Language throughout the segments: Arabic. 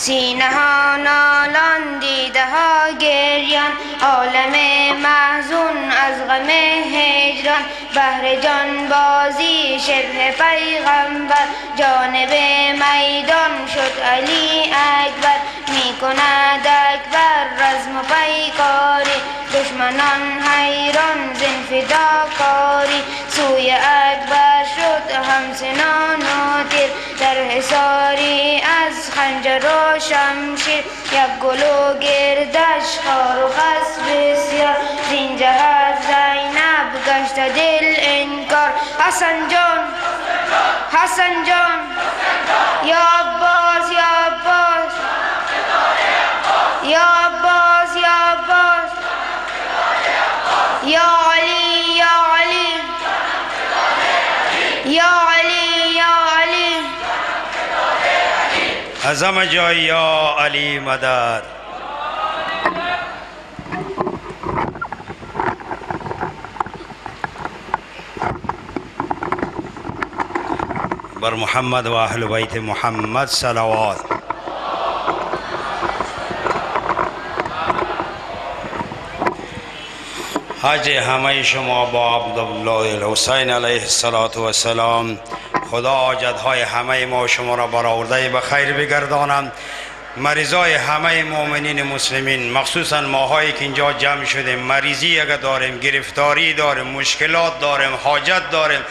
سینه ها نالان دیده ها گریان عالم محزون از غم هجران بهر جان بازی شبه پیغمبر جانب میدان شد علی اکبر می کند اکبر رزم و پیکاری دشمنان حیران زین فداکاری سوی اکبر شد همسنان و تیر در حصاری از خنجر و شمشیر یک گل و گردش خار و خس بسیار زین جهت زینب گشت دل انکار حسن جان حسن جان یا عباس یا عباس یا عباس یا عباس یا علی یا علی یا علی یا علی از همه جای یا علی مدد. بر محمد و اهل بیت محمد صلوات. حج همه شما با عبدالله الحسین علیه السلام. خدا حاجت‌های همه ما شما را برآورده به خیر بگردانم. مریضای همه مؤمنین مسلمین مخصوصا ماهایی که اینجا جمع شدیم مریضی اگر داریم گرفتاری داریم مشکلات داریم حاجت داریم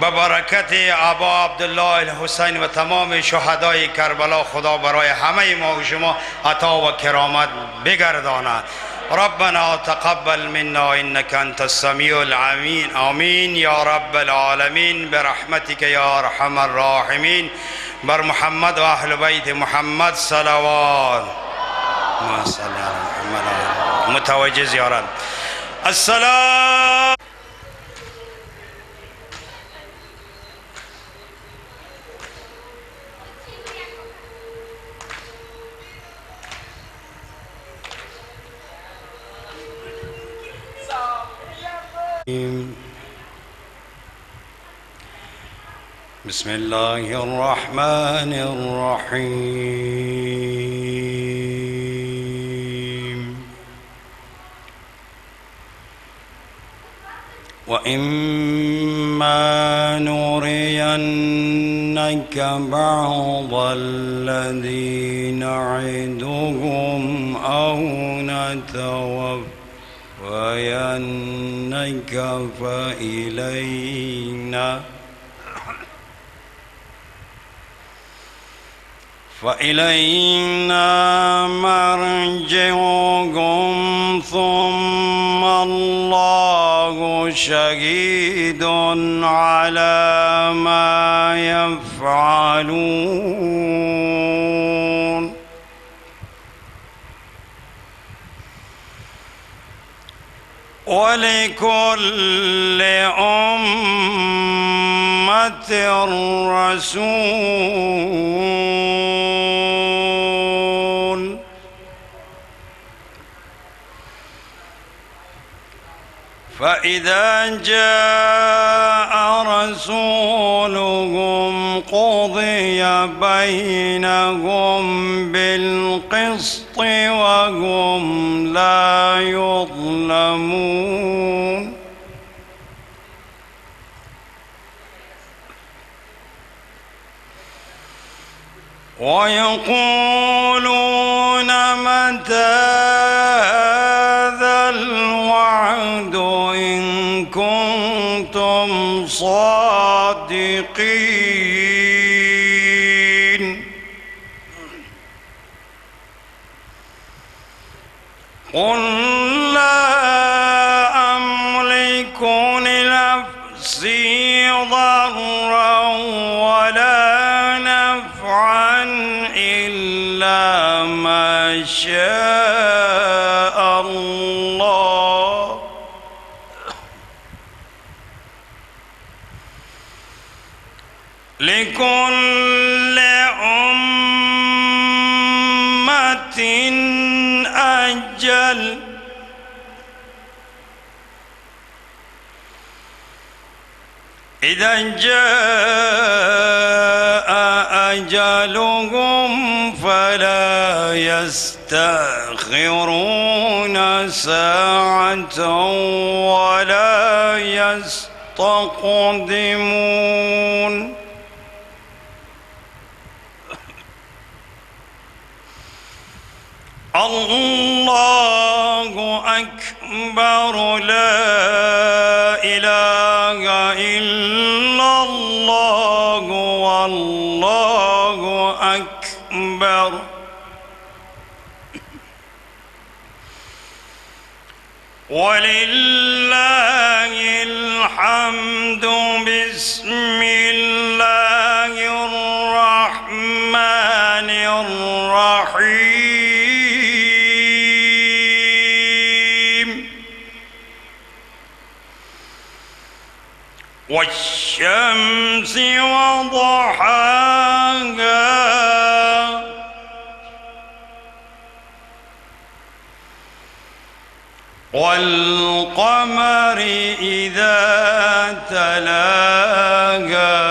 به برکت ابا عبدالله الحسین و تمام شهدای کربلا خدا برای همه ما و شما عطا و کرامت بگرداند. ربنا تقبل منا انك انت السميع العليم آمين يا رب العالمين برحمتك يا ارحم الراحمين. بر محمد و اهل بیت محمد صلوات. ما صلی علی محمد. متوجه زیارت. السلام. بسم الله الرحمن الرحيم. وإما نرينك بعض الذي نعدهم أو نتوفينك فإلينا مرجعهم ثم الله شهيد على ما يفعلون. ولكل أمة رسول فإذا جاء رسولهم قضي بينهم بالقسط وهم لا يظلمون. ويقولون متى هذا الوعد إن كنتم صادقين. قل لا أملك لنفسي ضرا ولا نفعا إلا ما شاء الله. لكل أمة أجل إذا جاء أجلهم فلا يستأخرون ساعة ولا يستقدمون. الله أكبر، لا إله إلا الله، والله أكبر. ولله الحمد. بسم الله الرحمن الرحيم. والشمس وضحاها والقمر إذا تلاها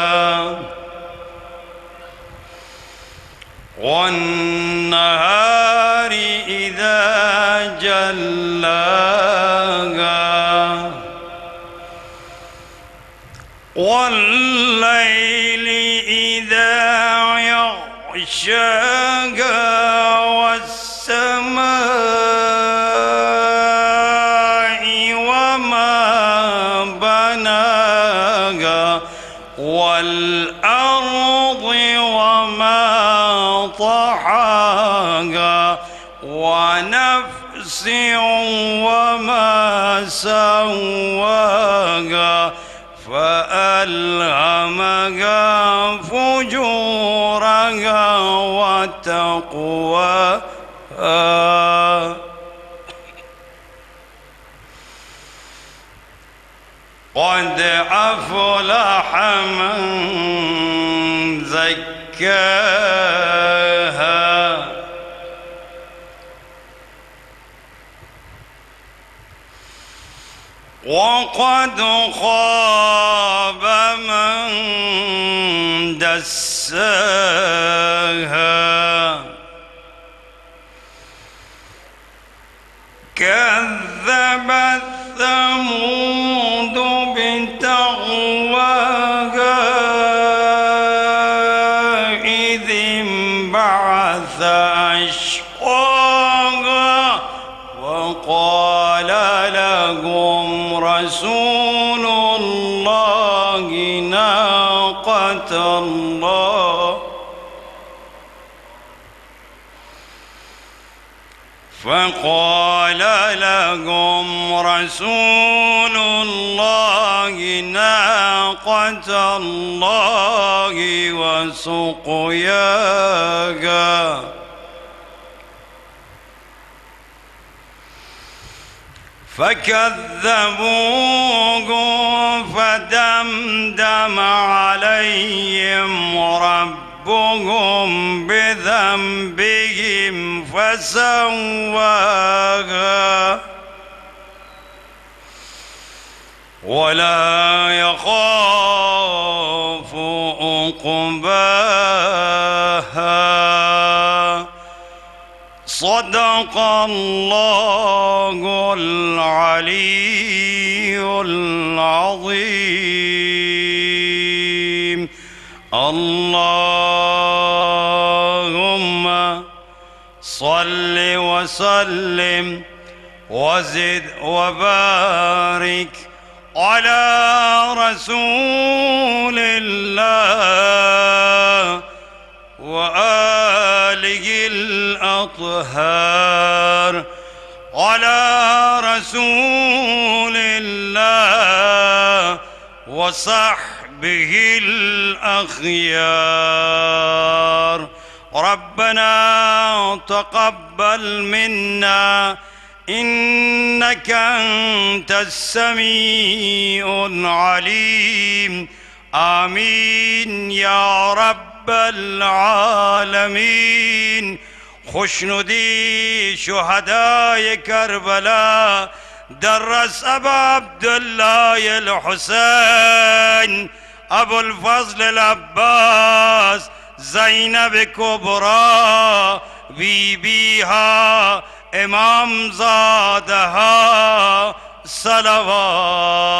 والنهار إذا جلاها والليل إذا يغشاها والسماء وما بناها والأرض وما طحاها ونفس وما سواها فألهمها فجورها وتقواها. قد أفلح من زكاها وقد خاب من دساها. كذبت ثمود بتقواها إذ انبعث أشقاها وقال لهم رسول الله ناقة الله فقال لهم رسول الله ناقة الله وسقياها فكذبوه فدمدم عليهم ربهم بذنبهم فسواها ولا يخاف عقباها. صدق الله العلي العظيم. اللهم صل وسلم وزد وبارك على رسول الله وآله الأطهار على رسول الله وصحبه الأخيار. ربنا تقبل منا إنك أنت السميع العليم. آمين يا رب العالمين. خوشنودی شهدای کربلا درس ابا عبدالله الحسین ابو الفضل العباس زینب کبرا بی بی ها امام زاده ها صلوات.